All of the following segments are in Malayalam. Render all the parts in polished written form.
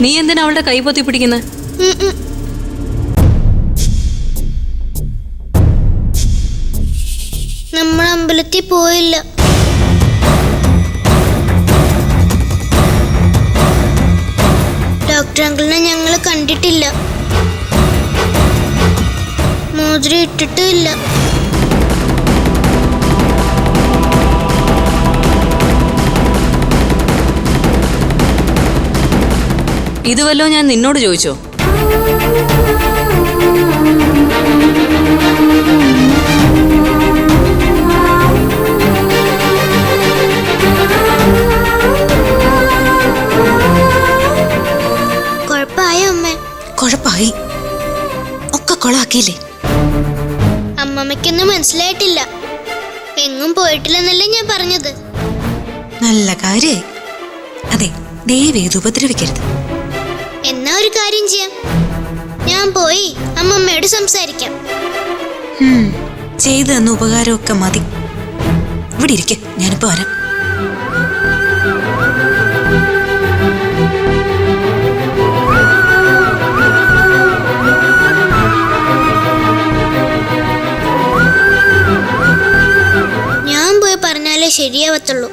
നീ എന്തിനാ അവളുടെ കൈ പൊത്തി പിടിക്കുന്നത്? നമ്മൾ അമ്പലത്തിൽ പോയില്ല. ഡോക്ടർ അങ്കിളിനെ ഞങ്ങൾ കണ്ടിട്ടില്ല. മോതിരം ഇട്ടിട്ടില്ല. ഇത് വല്ലോ ഞാൻ നിന്നോട് ചോദിച്ചോ? കുഴപ്പമായോ അമ്മ? കുഴപ്പമായി. ഒക്കെ കൊളാക്കിയില്ലേ? അമ്മമ്മയ്ക്കൊന്നും മനസ്സിലായിട്ടില്ല. എങ്ങും പോയിട്ടില്ലെന്നല്ലേ ഞാൻ പറഞ്ഞത്. നല്ല കാര്യായി. അതെ, ദേവി ഇത് ഉപദ്രവിക്കരുത്. എന്നാ ഒരു കാര്യം ചെയ്യാം, ഞാൻ പോയി അമ്മമ്മയോട് സംസാരിക്കാം. ചെയ്തു തന്ന ഉപകാരമൊക്കെ മതി. ഇവിടെ ഇരിക്കെ, ഞാനിപ്പോ വരാം. ഞാൻ പോയി പറഞ്ഞാലേ ശരിയാവത്തുള്ളൂ.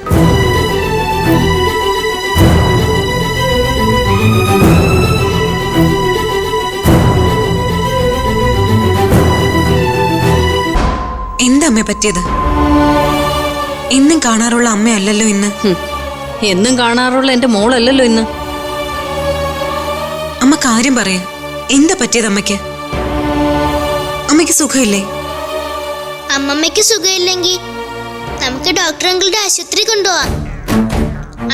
എന്താ അമ്മ പറ്റിയത്? എന്നും കാണാറുള്ള അമ്മയല്ലല്ലോ ഇന്ന്. എന്നും കാണാറുള്ള എന്റെ മോളല്ലല്ലോ ഇന്ന്. അമ്മ കാര്യം പറയ. എന്താ പറ്റിയത് അമ്മയ്ക്ക്? അമ്മയ്ക്ക് സുഖമില്ലേ? അമ്മമ്മയ്ക്ക് സുഖമില്ലെങ്കിൽ നമുക്ക് ഡോക്ടർ അങ്കിളുടെ ആശുപത്രി കൊണ്ടുപോവാം.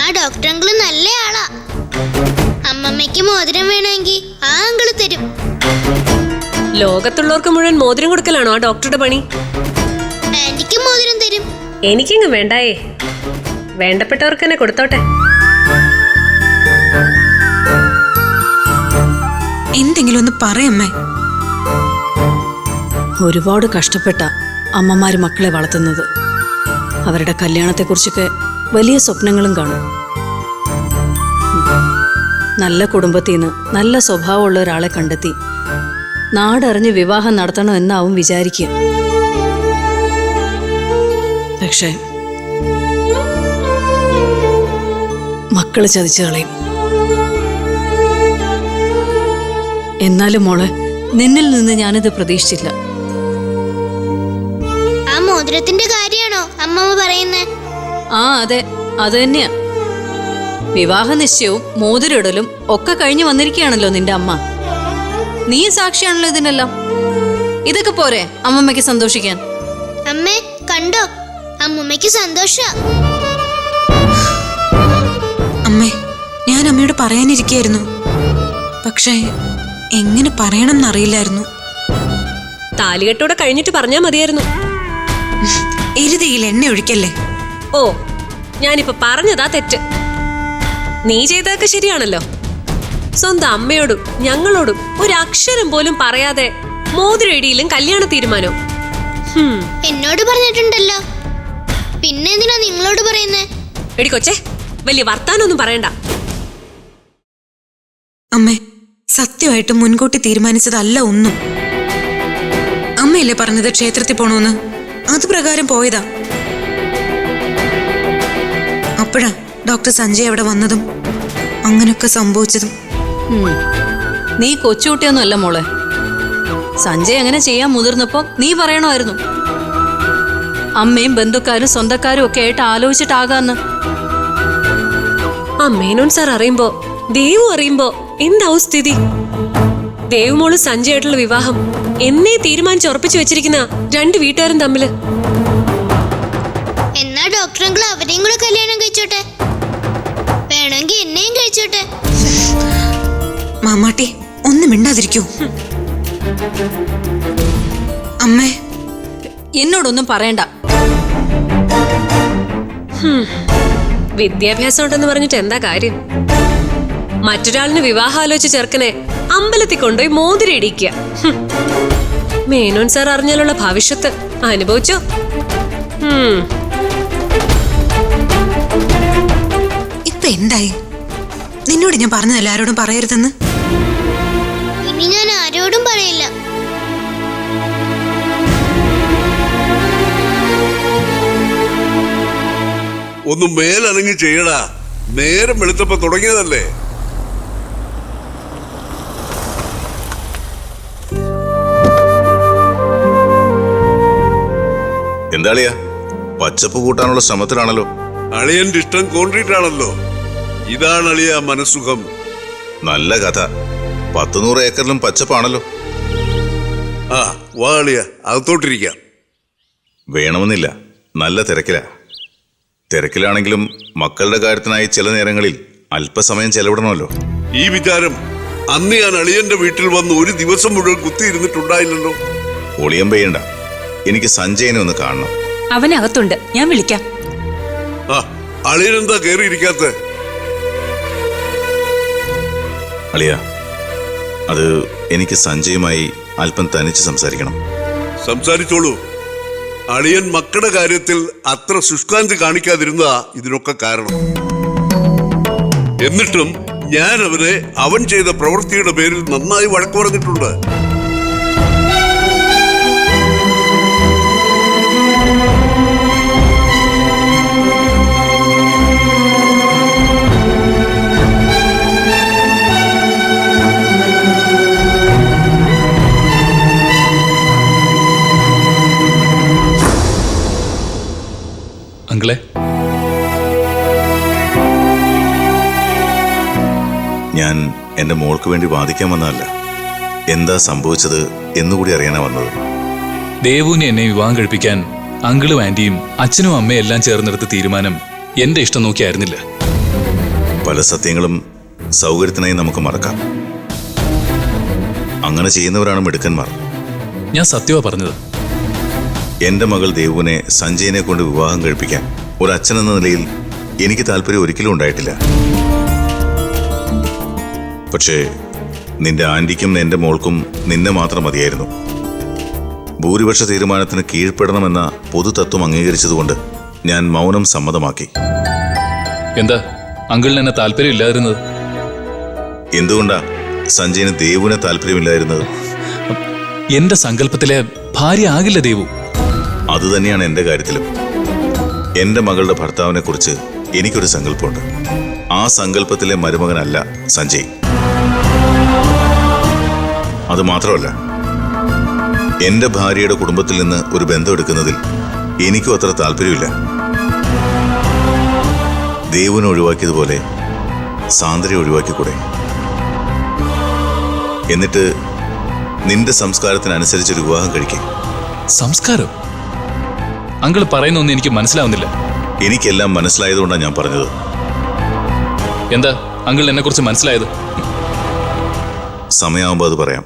ആ ഡോക്ടർ അങ്കിള് നല്ല ആളാ. അമ്മമ്മയ്ക്ക് മോതിരം വേണമെങ്കിൽ ആ അങ്കിള് തരും. ലോകത്തുള്ളവർക്ക് മുഴുവൻ മോതിരം കൊടുക്കലാണോ ആ ഡോക്ടറുടെ പണി? ആന്റിക്ക് മോതിരം തരും. എനിക്കിങ്ങ് വേണ്ടായേ. വേണ്ടപ്പെട്ടവർക്ക് തന്നെ കൊടുത്തോട്ടെ. എന്തെങ്കിലും ഒന്ന് പറയമ്മേ. ഒരുപാട് കഷ്ടപ്പെട്ട അമ്മമാര് മക്കളെ വളർത്തുന്നത്. അവരുടെ കല്യാണത്തെക്കുറിച്ചൊക്കെ വലിയ സ്വപ്നങ്ങളും കാണും. നല്ല കുടുംബത്തിൽ നിന്ന് നല്ല സ്വഭാവമുള്ള ഒരാളെ കണ്ടെത്തി നാടറിഞ്ഞ് വിവാഹം നടത്തണമെന്നാവും വിചാരിക്കുക. പക്ഷേ മക്കള് ചതിച്ചു കളയും. എന്നാലും മോളെ, നിന്നിൽ നിന്ന് ഞാനിത് പ്രതീക്ഷിച്ചില്ല. ആ മോതിരത്തിന്റെ കാര്യമാണോ അമ്മമ്മ പറയുന്നേ? ആ അതെ, അത് തന്നെയാ. വിവാഹ നിശ്ചയവും മോതിരിടലും ഒക്കെ കഴിഞ്ഞു വന്നിരിക്കുകയാണല്ലോ നിന്റെ അമ്മ. നീ സാക്ഷിയാണല്ലോ ഇതിനെല്ലാം. ഇതൊക്കെ പോരെ അമ്മമ്മയ്ക്ക് സന്തോഷിക്കാൻ? അമ്മേ കണ്ടോ, അമ്മമ്മയ്ക്ക് സന്തോഷ. അമ്മേ, ഞാൻ അമ്മയോട് പറയാനിരിക്കായിരുന്നു. പക്ഷേ എങ്ങനെ പറയണം എന്നറിയില്ലായിരുന്നു. താലികെട്ടോടെ കഴിഞ്ഞിട്ട് പറഞ്ഞാ മതിയായിരുന്നു. എരുതിയിൽ എണ്ണ ഒഴിക്കല്ലേ. ഓ, ഞാനിപ്പോ പറഞ്ഞതാ തെറ്റ്. നീ ചെയ്തതൊക്കെ ശരിയാണല്ലോ. സ്വന്തം അമ്മയോടും ഞങ്ങളോടും ഒരു അക്ഷരം പോലും പറയാതെ മോതിരയിടിയിലും കല്യാണ തീരുമാനവും. എന്നോട് പറഞ്ഞിട്ടുണ്ടല്ലോ, പിന്നെ എന്തിനാ നിങ്ങളോട് പറയുന്നേ? എടി കൊച്ചേ, വലിയ വർത്താനൊന്നും പറയണ്ട. അമ്മേ, സത്യമായിട്ട് മുൻകൂട്ടി തീരുമാനിച്ചതല്ല ഒന്നും. അമ്മയല്ലേ പറഞ്ഞത് ക്ഷേത്രത്തിൽ പോണോന്ന്? അത് പ്രകാരം പോയതാ. അപ്പോഴാ ഡോക്ടർ സഞ്ജയ് അവിടെ വന്നതും അങ്ങനൊക്കെ സംഭവിച്ചതും. നീ കൊച്ചുകുട്ടിയൊന്നും അല്ല മോളെ. സഞ്ജയ് അങ്ങനെ ചെയ്യാൻ മുതിർന്നപ്പോ നീ പറയണമായിരുന്നു. അമ്മയും ബന്ധുക്കാരും സ്വന്തക്കാരും ഒക്കെ ആയിട്ട് ആലോചിച്ചിട്ടാകാന്ന്. ആ മേനോൻ സാർ അറിയുമ്പോ, ദേവു അറിയുമ്പോ എന്താവും സ്ഥിതി? ദേവുമോള് സഞ്ജയായിട്ടുള്ള വിവാഹം എന്നേ തീരുമാനിച്ചുറപ്പിച്ചു വെച്ചിരിക്കുന്ന രണ്ട് വീട്ടുകാരും തമ്മില്. എന്നാ ഡോക്ടർ അങ്കിൾ അവരെയും കൂടെ കല്യാണം കഴിച്ചോട്ടെ. വേണമെങ്കിൽ എന്നെയും കഴിച്ചോട്ടെ. മാമാട്ടി, ഒന്നും മിണ്ടാതിരിക്കൂ. അമ്മേ, എന്നോടൊന്നും പറയണ്ട. വിദ്യാഭ്യാസം ഉണ്ടെന്ന് പറഞ്ഞിട്ട് എന്താ കാര്യം? മറ്റൊരാളിന് വിവാഹം ആലോചിച്ച ചെറുക്കനെ അമ്പലത്തിൽ കൊണ്ടുപോയി മോതിരം ഇടിക്കുക. മേനോൻ സാർ അറിഞ്ഞാലുള്ള ഭവിഷ്യത്ത് അനുഭവിച്ചോ? ഇപ്പൊ എന്തായി? നിന്നോട് ഞാൻ പറഞ്ഞതല്ല ആരോടും പറയരുതെന്ന്. ഇനി ഞാൻ ആരോടും പറയില്ല. ഒന്ന് മേലനങ്ങി ചെയ്യടാ. നേരം വെളുത്തപ്പോ തുടങ്ങിയതല്ലേ. എന്താളിയാ, പച്ചപ്പ് കൂട്ടാനുള്ള ശ്രമത്തിലാണല്ലോ. അളിയന്റെ ഇഷ്ടം കോൺക്രീറ്റ് ആണല്ലോ. ഇതാണ് അളിയ മനസ്സുഖം. നല്ല കഥ. 100 ഏക്കറിലും പച്ചപ്പാണല്ലോ. ആ വാ അളിയ, അകത്തോട്ടിരിക്കാം. വേണമെന്നില്ല, നല്ല തിരക്കിലാ. തിരക്കിലാണെങ്കിലും മക്കളുടെ കാര്യത്തിനായി ചില നേരങ്ങളിൽ അല്പസമയം ചെലവിടണമല്ലോ. ഈ വിചാരം അന്ന് ഞാൻ അളിയന്റെ വീട്ടിൽ വന്ന് ഒരു ദിവസം മുഴുവൻ കുത്തിയിരുന്നിട്ടുണ്ടായില്ലല്ലോ. ഒളിയം പെയ്യണ്ട, എനിക്ക് സഞ്ജയനെ ഒന്ന് കാണണം. അവനകത്തുണ്ട്, ഞാൻ വിളിക്കാം. ആ അളിയനെന്താ കേറിയിരിക്കാത്ത? അളിയ, അത് എനിക്ക് സഞ്ജയുമായി അല്പം തനിച്ച് സംസാരിക്കണം. സംസാരിച്ചോളൂ. അളിയൻ മക്കളുടെ കാര്യത്തിൽ അത്ര ശുഷ്കാന്തി കാണിക്കാതിരുന്നതാ ഇതിനൊക്കെ കാരണം. എന്നിട്ടും ഞാൻ അവനെ അവൻ ചെയ്ത പ്രവൃത്തിയുടെ പേരിൽ നന്നായി വഴക്കു പറഞ്ഞിട്ടുണ്ട്. അങ്കിളെ, ഞാൻ എൻ്റെ മോൾക്ക് വേണ്ടി വാദിക്കാൻ വന്നതല്ല. എന്താ സംഭവിച്ചത് എന്നുകൂടി അറിയാനാ വന്നത്. ദേവുവിനെ എന്നെ വിവാഹം കഴിപ്പിക്കാൻ അങ്കിളും ആന്റിയും അച്ഛനും അമ്മയും എല്ലാം ചേർന്നെടുത്ത തീരുമാനം എന്റെ ഇഷ്ടം നോക്കിയായിരുന്നില്ല. പല സത്യങ്ങളും സൗകര്യത്തിനായി നമുക്ക് മറക്കാം. അങ്ങനെ ചെയ്യുന്നവരാണ് മിടുക്കന്മാർ. ഞാൻ സത്യമാ പറഞ്ഞത്. എന്റെ മകൾ ദേവുവിനെ സഞ്ജയനെ കൊണ്ട് വിവാഹം കഴിപ്പിക്കാൻ ഒരു അച്ഛനെന്ന നിലയിൽ എനിക്ക് താല്പര്യം ഒരിക്കലും ഉണ്ടായിട്ടില്ല. പക്ഷേ നിന്റെ ആന്റിക്കും എന്റെ മോൾക്കും നിന്നെ മാത്രം മതിയായിരുന്നു. ഭൂരിപക്ഷ തീരുമാനത്തിന് കീഴ്പ്പെടണമെന്ന പൊതുതത്വം അംഗീകരിച്ചതുകൊണ്ട് ഞാൻ മൗനം സമ്മതമാക്കി. എന്താ അങ്കിളിന് എന്നെ താല്പര്യമില്ലാതിരുന്നത്? എന്തുകൊണ്ടാ സഞ്ജയന് ദേവുവിനെ താല്പര്യമില്ലായിരുന്നത്? എന്റെ സങ്കല്പത്തിലെ ഭാര്യ ആകില്ല ദേവു. അതുതന്നെയാണ് എന്റെ കാര്യത്തിലും. എന്റെ മകളുടെ ഭർത്താവിനെ കുറിച്ച് എനിക്കൊരു സങ്കല്പമുണ്ട്. ആ സങ്കല്പത്തിലെ മരുമകനല്ല സഞ്ജയ്. അത് മാത്രമല്ല, എന്റെ ഭാര്യയുടെ കുടുംബത്തിൽ നിന്ന് ഒരു ബന്ധം എടുക്കുന്നതിൽ എനിക്കും അത്ര താല്പര്യമില്ല. ദേവുവിനെ ഒഴിവാക്കിയതുപോലെ സാന്ദ്രയെ ഒഴിവാക്കിക്കൂടെ? എന്നിട്ട് നിന്റെ സംസ്കാരത്തിനനുസരിച്ചൊരു വിവാഹം കഴിക്കേ. സംസ്കാരം? അങ്കിൾ പറയുന്നൊന്നും എനിക്ക് മനസ്സിലാവുന്നില്ല. എനിക്കെല്ലാം മനസ്സിലായതുകൊണ്ടാണ് ഞാൻ പറഞ്ഞത്. എന്താ അങ്കിൾ എന്നെ കുറിച്ച് മനസ്സിലായത്? സമയമാകുമ്പോൾ അത് പറയാം.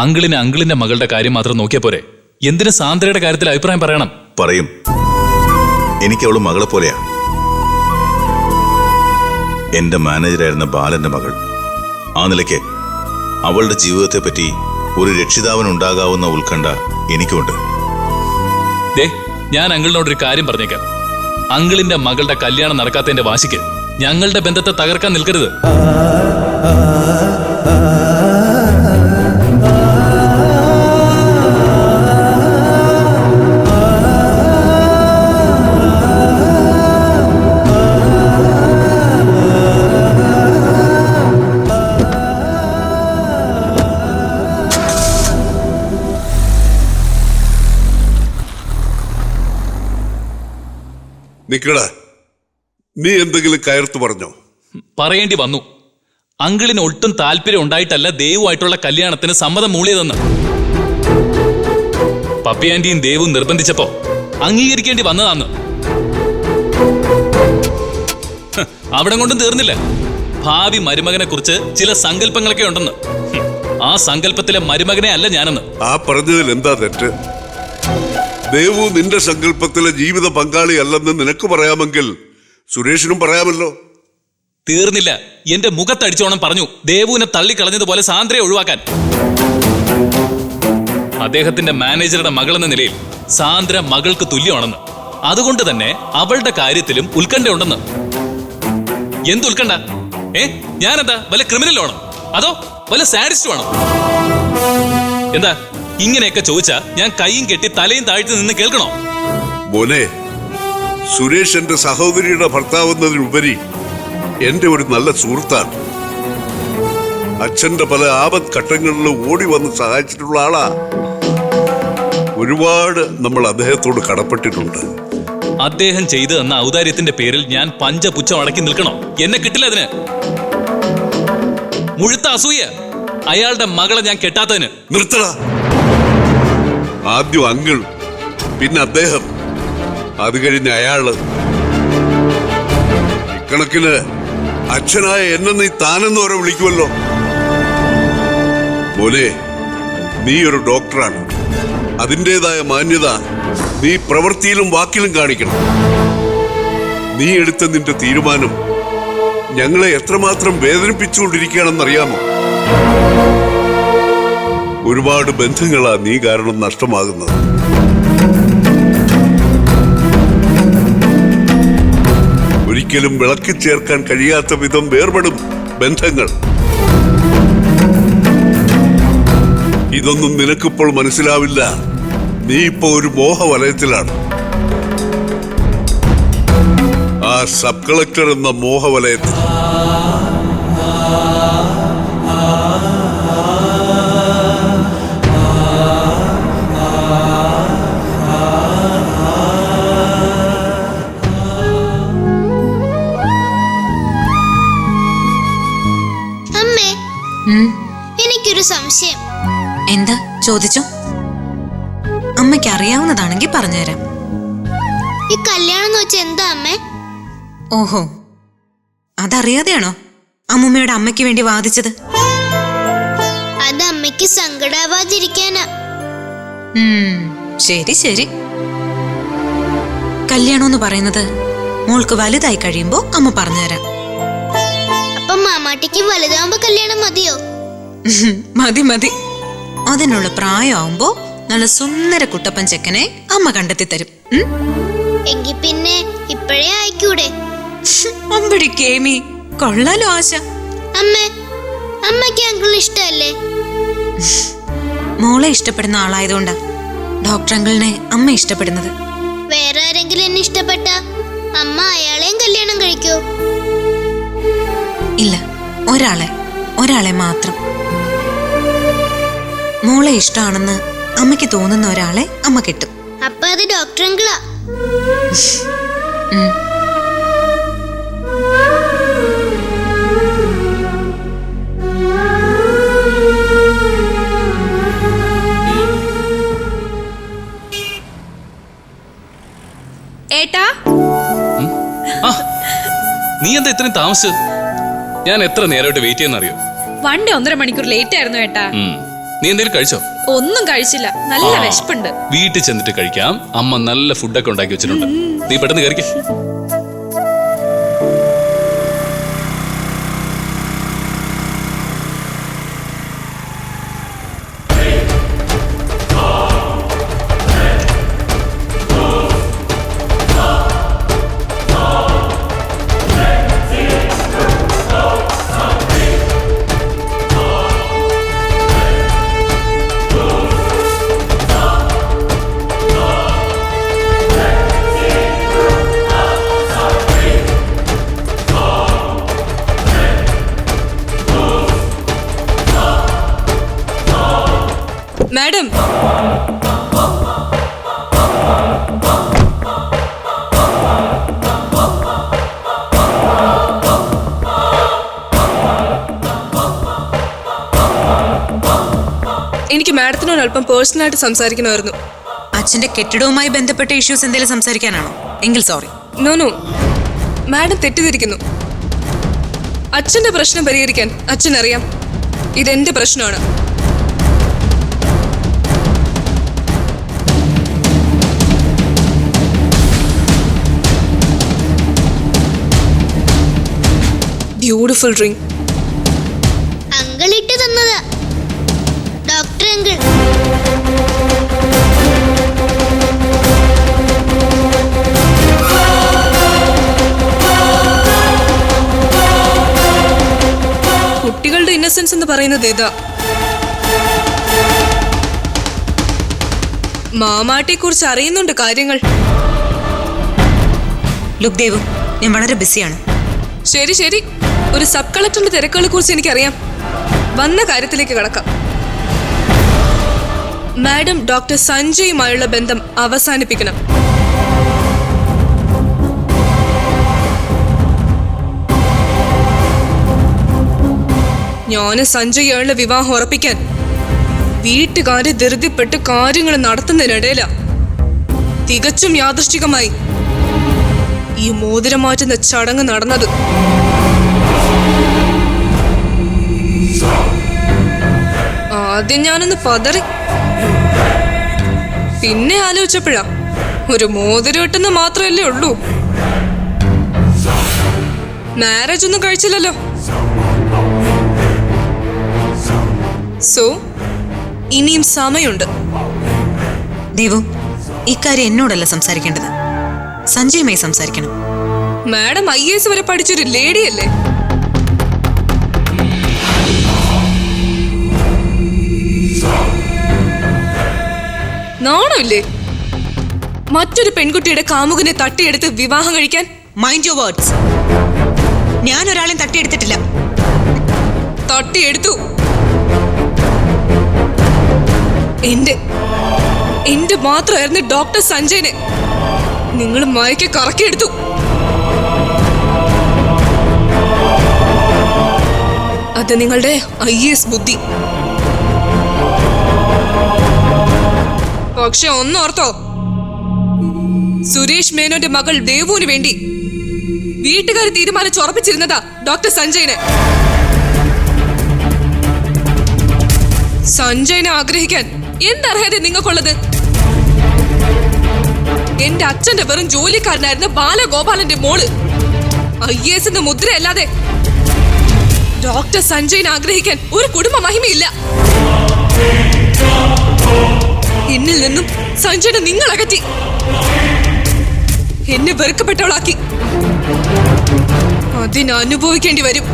അങ്കിളിന് അങ്കിളിന്റെ മകളുടെ കാര്യം മാത്രം നോക്കിയാ പോരെ? എന്തിന് സാന്ദ്രയുടെ കാര്യത്തിൽ അഭിപ്രായം പറയണം? പറയും. എനിക്ക് അവള് മകളെ പോലെയാ. എന്റെ മാനേജരായിരുന്ന ബാലന്റെ മകൾ. ആ നിലയ്ക്ക് അവളുടെ ജീവിതത്തെപ്പറ്റി ഒരു രക്ഷിതാവിനുണ്ടാകാവുന്ന ഉത്കണ്ഠ എനിക്കുണ്ട്. ദേ, ഞാൻ അങ്കിളിനോടൊരു കാര്യം പറഞ്ഞേക്കാം. അങ്കിളിന്റെ മകളുടെ കല്യാണം നടക്കാത്തതിന്റെ വാശിക്ക് ഞങ്ങളുടെ ബന്ധത്തെ തകർക്കാൻ നിൽക്കരുത്. നിക്കടാ, നീ എന്തെങ്കിലും കയർത്തു പറഞ്ഞോ? പറയേണ്ടി വന്നു. അങ്കിളിന് ഒട്ടും താല്പര്യം ഉണ്ടായിട്ടല്ല ദേവുമായിട്ടുള്ള കല്യാണത്തിന് സമ്മതം മൂളിയതെന്ന്. പപ്പി ആന്റിയും ദേവും നിർബന്ധിച്ചപ്പോ അംഗീകരിക്കേണ്ടി വന്നതാന്ന്. അവിടെ കൊണ്ടും തീർന്നില്ല. ഭാവി മരുമകനെ കുറിച്ച് ചില സങ്കല്പങ്ങളൊക്കെ ഉണ്ടെന്ന്. ആ സങ്കല്പത്തിലെ മരുമകനെ അല്ല ഞാനെന്ന്. ആ പറഞ്ഞതിൽ എന്താ തെറ്റ്? ദേവു നിന്റെ സങ്കല്പത്തിലെ ജീവിത പങ്കാളി അല്ലെന്ന് നിനക്ക് പറയാമെങ്കിൽ സുരേഷിനും പറയാമല്ലോ. തീർന്നില്ല. എന്റെ മുഖത്തടിച്ചോണം പറഞ്ഞു ദേവുവിനെ തള്ളിക്കളഞ്ഞതുപോലെ സാന്ദ്രയെ ഒഴിവാക്കാൻ. അദ്ദേഹത്തിന്റെ മാനേജറുടെ മകളെന്ന നിലയിൽ സാന്ദ്ര മകൾക്ക് തുല്യമാണെന്ന്. അതുകൊണ്ട് തന്നെ അവളുടെ കാര്യത്തിലും ഉത്കണ്ഠയുണ്ടെന്ന്. എന്ത് ഉത്കണ്ഠ? ഞാനെന്താ വല്ല ക്രിമിനലാണോ അതോ വല്ല സാഡിസ്റ്റും ആണോ? എന്താ ഇങ്ങനെയൊക്കെ ചോദിച്ചാ ഞാൻ കൈയും കെട്ടി തലയും താഴ്ത്തി നിന്ന് കേൾക്കണോ? മോനെ, സുരേഷ് എന്റെ സഹോദരിയുടെ ഭർത്താവെന്നതിനുപരി എന്റെ ഒരു നല്ല സുഹൃത്താണ്. അച്ഛന്റെ പല ആപത് ഘട്ടങ്ങളിലും ഓടി വന്ന് സഹായിച്ചിട്ടുള്ള ആളാ. ഒരുപാട് നമ്മൾ അദ്ദേഹത്തോട് കടപ്പെട്ടിട്ടുണ്ട്. അദ്ദേഹം ചെയ്തു തന്ന ഔദാര്യത്തിന്റെ പേരിൽ ഞാൻ പഞ്ചപുച്ഛം അടക്കി നിൽക്കണോ? എന്നെ കിട്ടില്ല അതിന്. മുഴുത്ത അസൂയ അയാളുടെ മകളെ ഞാൻ കെട്ടാത്തതിന്. നിർത്തട. ആദ്യം അങ്കിൾ, പിന്നെ അദ്ദേഹം, അത് കഴിഞ്ഞ് അയാള്. ഇക്കണക്കിന് അച്ഛനായ എന്നെ നീ താനെന്ന് വരെ വിളിക്കുമല്ലോ. മോനെ, നീ ഒരു ഡോക്ടറാണ്. അതിൻ്റെതായ മാന്യത നീ പ്രവൃത്തിയിലും വാക്കിലും കാണിക്കണം. നീ എടുത്ത നിന്റെ തീരുമാനം ഞങ്ങളെ എത്രമാത്രം വേദനിപ്പിച്ചുകൊണ്ടിരിക്കുകയാണെന്നറിയാമോ? ഒരുപാട് ബന്ധങ്ങളാ നീ കാരണം നഷ്ടമാകുന്നത്. ഒരിക്കലും വിളക്കി ചേർക്കാൻ കഴിയാത്ത വിധം വേർപെടും ബന്ധങ്ങൾ. ഇതൊന്നും നിനക്കിപ്പോൾ മനസ്സിലാവില്ല. നീ ഇപ്പോ ഒരു മോഹവലയത്തിലാണ്. ആ സബ് കളക്ടർ എന്ന മോഹവലയത്തിൽ. അമ്മേ, എനിക്കൊരു സംശയം. എന്താ? ചോദിച്ചോ. അമ്മയ്ക്ക് അറിയാവുന്നതാണെങ്കിൽ പറഞ്ഞുതരാം. ഈ കല്യാണം എന്ന് വെച്ചാൽ എന്താ അമ്മേ? ഓഹോ, അതറിയാതെയാണോ അമ്മൂമ്മയുടെ അമ്മയ്ക്ക് വേണ്ടി വാദിച്ചത്? അത് അമ്മയ്ക്ക് സങ്കടാവാതിരിക്കാനാ. ശരി ശരി. കല്യാണം എന്ന് പറയുന്നത് മോൾക്ക് വലുതായി കഴിയുമ്പോ അമ്മ പറഞ്ഞുതരാം. അപ്പൊ മാമാട്ടിക്ക് വലുതാവുമ്പോ കല്യാണം മതിയോ? മതി മതി. അതിനുള്ള പ്രായമാവുമ്പോ നല്ല സുന്ദര കുട്ടപ്പൻ ചെക്കനെ അമ്മ കണ്ടെത്തി തരും. എങ്കി പിന്നെ ഇപ്പോഴേ ആയിക്കൂടെ? അമ്പടി കേമി, കൊള്ളാലോ ആശ. അമ്മേ, അമ്മയ്ക്ക് അങ്കിളിന് ഇഷ്ടല്ലേ? മോളെ ഇഷ്ടപ്പെടുന്ന ആളായതുകൊണ്ടാ ഡോക്ടർ അങ്കിളിനെ അമ്മ ഇഷ്ടപ്പെടുന്നത്. വേറെ ആരെങ്കിലും എന്നെ ഇഷ്ടപ്പെട്ട അമ്മ അയാളെയും കല്യാണം കഴിക്കോ? ഇല്ല, ഒരാളെ മാത്രം. മോളെ ഇഷ്ടമാണെന്ന് അമ്മയ്ക്ക് തോന്നുന്ന ഒരാളെ അമ്മ കിട്ടും. അപ്പൊ അത് ഡോക്ടർ അങ്കിളാ. ഏട്ടാ, നീ എന്താ ഇത്രയും താമസിച്ചത്? ഞാൻ എത്ര നേരമായിട്ട് വെയിറ്റ് ചെയ്യുന്നറിയോ? വണ്ടി 1.5 മണിക്കൂർ ലേറ്റ് ആയിരുന്നു ഏട്ടാ. നീ എന്തെങ്കിലും കഴിച്ചോ? ഒന്നും കഴിച്ചില്ല, നല്ല വിശപ്പുണ്ട്. വീട്ടിൽ ചെന്നിട്ട് കഴിക്കാം. അമ്മ നല്ല ഫുഡൊക്കെ ഉണ്ടാക്കി വെച്ചിട്ടുണ്ട്. നീ പെട്ടെന്ന് കയറിക്കേ. മാഡം, എനിക്ക് മാഡത്തിനോട് അല്പം പേഴ്സണലായിട്ട് സംസാരിക്കണമായിരുന്നു. അച്ഛന്റെ കെട്ടിടവുമായി ബന്ധപ്പെട്ട ഇഷ്യൂസ് എന്തെങ്കിലും സംസാരിക്കാനാണോ? എങ്കിൽ സോറി. No, madam തെറ്റിദ്ധരിക്കുന്നു. അച്ഛന്റെ പ്രശ്നം പരിഹരിക്കാൻ അച്ഛനറിയാം. ഇതെന്റെ പ്രശ്നമാണ്. Beautiful drink. അങ്കിൾ ഇട്ട് തന്നതാ, ഡോക്ടർ അങ്കിൾ. ഓപ്ഷൻസ് എന്ന് പറയുന്നത് ഇതാ. മാമാട്ടിയെ കുറിച്ച് അറിയുന്നുണ്ട് കാര്യങ്ങൾ. ലുക്ക് ദേവു, ഞാൻ വളരെ ബിസിയാണ്. ശരി ശരി, ഒരു സബ് കളക്ടറിന്റെ തിരക്കുകളെ കുറിച്ച് എനിക്കറിയാം. വന്ന കാര്യത്തിലേക്ക് കടക്കാം. മാഡം ഡോക്ടർ സഞ്ജയുമായുള്ള ബന്ധം അവസാനിപ്പിക്കണം. ഞാന് സഞ്ജയുമായുള്ള വിവാഹം ഉറപ്പിക്കാൻ വീട്ടുകാരെ ധൃതിപ്പെട്ട് കാര്യങ്ങൾ നടത്തുന്നതിനിടയില തികച്ചും യാദൃശ്ചികമായി ഈ മോതിരം മാറ്റുന്ന ചടങ്ങ് നടന്നത്. ആദ്യം ഞാനൊന്ന് പതറി, പിന്നെ ആലോചിച്ചപ്പോഴാ ഒരു മോതിരം ഇട്ടെന്ന് മാത്രമല്ലേ ഉള്ളൂ. മാരേജ് ഒന്നും കഴിച്ചില്ലല്ലോ. സോ ഇനിയും സമയമുണ്ട്. ദേവു, ഇക്കാര്യം എന്നോടല്ല സംസാരിക്കേണ്ടത്, സഞ്ജയുമായി സംസാരിക്കണം. മാഡം IAS വരെ പഠിച്ചൊരു ലേഡിയല്ലേ? നാണമില്ലേ മറ്റൊരു പെൺകുട്ടിയുടെ കാമുകനെ തട്ടിയെടുത്ത് വിവാഹം കഴിക്കാൻ? Mind your words. ഞാൻ ഒരാളെയും തട്ടിയെടുത്തിട്ടില്ല. തട്ടിയെടുത്തു. എന്റെ മാത്രമായിരുന്നു ഡോക്ടർ സഞ്ജയനെ നിങ്ങൾ മയക്കെ കറക്കിയെടുത്തു. അത് നിങ്ങളുടെ IAS ബുദ്ധി. പക്ഷെ ഒന്നോർത്തോ, സുരേഷ് മേനോന്റെ മകൾ ദേവുവിന് വേണ്ടി വീട്ടുകാർ തീരുമാനിച്ചുറപ്പിച്ചിരുന്നതാ ഡോക്ടർ സഞ്ജയനെ. സഞ്ജയനെ ആഗ്രഹിക്കാൻ എന്തർഹത നിങ്ങൾക്കുള്ളത്? എന്റെ അച്ഛന്റെ വെറും ജോലിക്കാരനായിരുന്ന ബാലഗോപാലന്റെ മോള് IAS എന്ന മുദ്രയല്ലാതെ ഡോക്ടർ സഞ്ജയനെ ആഗ്രഹിക്കാൻ ഒരു കുടുംബ മഹിമയില്ല. എന്നിൽ നിന്നും സഞ്ജയനെ നിങ്ങൾ അകറ്റി എന്നെ വെറുക്കപ്പെട്ടവളാക്കി. അതിനനുഭവിക്കേണ്ടി വരും,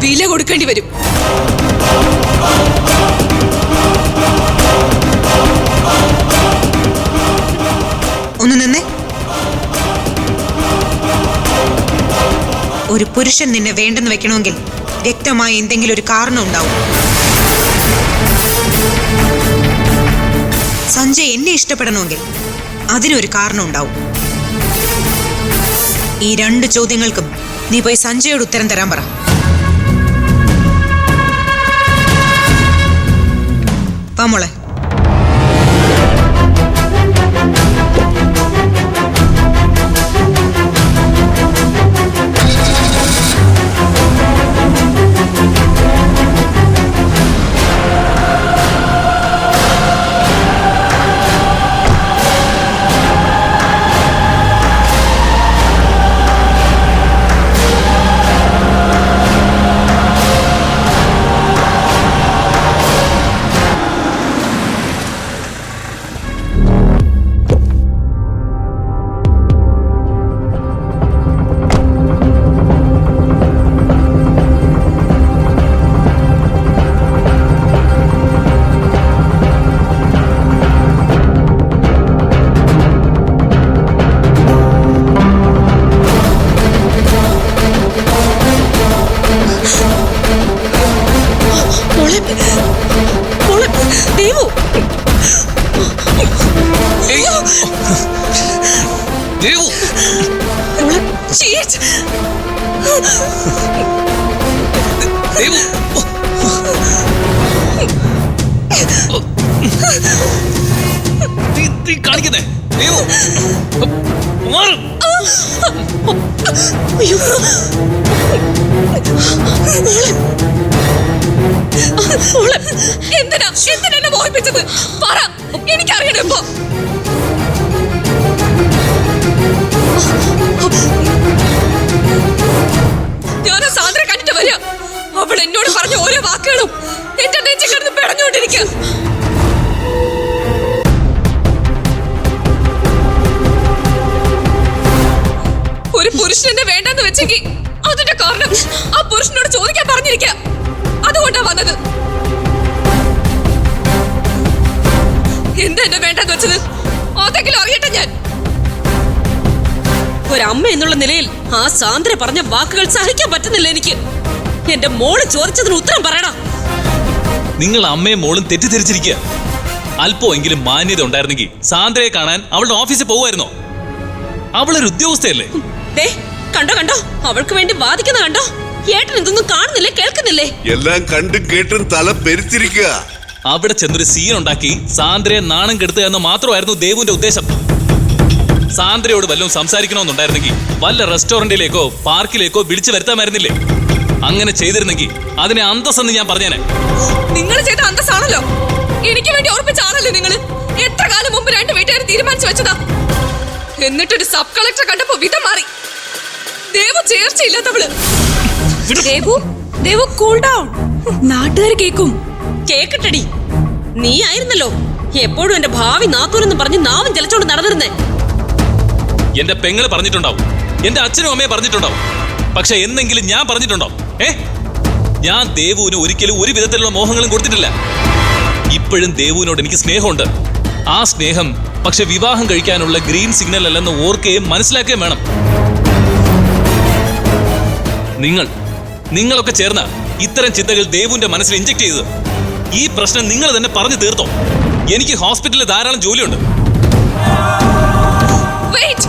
വില കൊടുക്കേണ്ടി വരും. ഒന്ന് നിന്നേ. ഒരു പുരുഷൻ നിന്നെ വേണ്ടെന്ന് വെക്കണമെങ്കിൽ വ്യക്തമായ എന്തെങ്കിലും ഒരു കാരണം ഉണ്ടാവും. സഞ്ജയ് എന്നെ ഇഷ്ടപ്പെടണമെങ്കിൽ അതിനൊരു കാരണം ഉണ്ടാവും. ഈ 2 ചോദ്യങ്ങൾക്കും നീ പോയി സഞ്ജയോട് ഉത്തരം തരാൻ പറ. വാ മോളെ. കാണിക്കുന്നേ എന്തിനാ മോഹിപ്പിച്ചത്? പറ, എനിക്കറിയണം ഇപ്പൊ. ഞാൻ സാന്ദ്ര കണ്ടിട്ട് വരിക. അവൾ എന്നോട് പറഞ്ഞ ഓരോ വാക്കുകളും എന്റെ നെഞ്ചിൽ കിടന്ന് പിടഞ്ഞുകൊണ്ടിരിക്കുക. ഒരു പുരുഷനെ വേണ്ടെന്ന് വെച്ചെങ്കിൽ അതിന്റെ കാരണം ആ പുരുഷനോട് ചോദിക്കാൻ പറഞ്ഞിരിക്കുക. അതുകൊണ്ടാ വന്നത്. എന്താ എന്നെ വേണ്ടെന്ന് വെച്ചത്? അതെങ്കിലും അറിയട്ടെ ഞാൻ. ഒരമ്മ എന്നുള്ള നിലയിൽ ആ സാന്ദ്ര പറഞ്ഞ വാക്കുകൾ സഹിക്കാൻ പറ്റുന്നില്ല എനിക്ക്. എന്റെ മോള് ചോദിച്ചതിന് ഉത്തരം പറയണം. നിങ്ങൾ അമ്മയും മോളും തെറ്റിദ്ധരിച്ചിരിക്കുക. അല്പമെങ്കിലും മാന്യത ഉണ്ടായിരുന്നെങ്കിൽ സാന്ദ്രയെ കാണാൻ അവളുടെ ഓഫീസിൽ പോകുമായിരുന്നോ? അവളൊരു ഉദ്യോഗസ്ഥയല്ലേ? കണ്ടോ കണ്ടോ, അവൾക്ക് വേണ്ടി വാദിക്കുന്ന കണ്ടോ? ഏട്ടൻ ഇതൊന്നും കാണുന്നില്ലേ, കേൾക്കുന്നില്ലേ? എല്ലാം കണ്ടും കേട്ടും തല പെരുത്തിരിക്കുക. അവിടെ ചെന്നൊരു സീൻ ഉണ്ടാക്കി സാന്ദ്രയെ നാണം കെടുത്തുക എന്ന് മാത്രമായിരുന്നു ദേവുവിന്റെ ഉദ്ദേശം. സാന്ദ്രയോട് വല്ലതും സംസാരിക്കണമെന്നുണ്ടായിരുന്നെങ്കിൽ വല്ല റെസ്റ്റോറന്റിലേക്കോ പാർക്കിലേക്കോ വിളിച്ചു വരുത്താമായിരുന്നില്ലേ? അങ്ങനെ ചെയ്തിരുന്നെങ്കിൽ അതിനെ അന്തസ്സെന്ന് ഞാൻ പറഞ്ഞേനെ. നിങ്ങൾ ചെയ്ത അന്തസ്സാണല്ലോ. എനിക്ക് വേണ്ടി ഉറപ്പിച്ചാണല്ലോ നിങ്ങൾ. എത്ര കാലം മുമ്പ് രണ്ട് വീട്ടുകാർ തീരുമാനിച്ചു വെച്ചതാ. എന്നിട്ടൊരു സബ് കളക്ടർ കണ്ടപ്പോ വിധം മാറി. ദേവു ചേർച്ചയില്ലാത്തവള്. Devu cool down. നാട്ടുകാർ കേക്കും. കേക്കട്ടടി. നീ ആയിരുന്നല്ലോ എപ്പോഴും എന്റെ ഭാവി നാത്തൂരെന്ന് പറഞ്ഞ് നാവും ചലച്ചോണ്ട് നടന്നിരുന്നേ. എന്റെ പെങ്ങള് പറഞ്ഞിട്ടുണ്ടാവും, എന്റെ അച്ഛനും അമ്മയെ പറഞ്ഞിട്ടുണ്ടാവും. പക്ഷെ എന്നെങ്കിലും ഞാൻ പറഞ്ഞിട്ടുണ്ടോ? ഞാൻ ദേവുവിന് ഒരിക്കലും ഒരു വിധത്തിലുള്ള മോഹങ്ങളും കൊടുത്തിട്ടില്ല. ഇപ്പോഴും ദേവുവിനോട് എനിക്ക് സ്നേഹമുണ്ട്. ആ സ്നേഹം പക്ഷെ വിവാഹം കഴിക്കാനുള്ള ഗ്രീൻ സിഗ്നൽ അല്ലെന്ന് ഓർക്കുകയും മനസ്സിലാക്കുകയും വേണം. നിങ്ങളൊക്കെ ചേർന്ന ഇത്തരം ചിന്തകൾ ദേവുവിന്റെ മനസ്സിൽ ഇഞ്ചക്ട് ചെയ്തത്. ഈ പ്രശ്നം നിങ്ങൾ തന്നെ പറഞ്ഞു തീർത്തോ. എനിക്ക് ഹോസ്പിറ്റലിൽ ധാരാളം ജോലിയുണ്ട്. വെയിറ്റ്.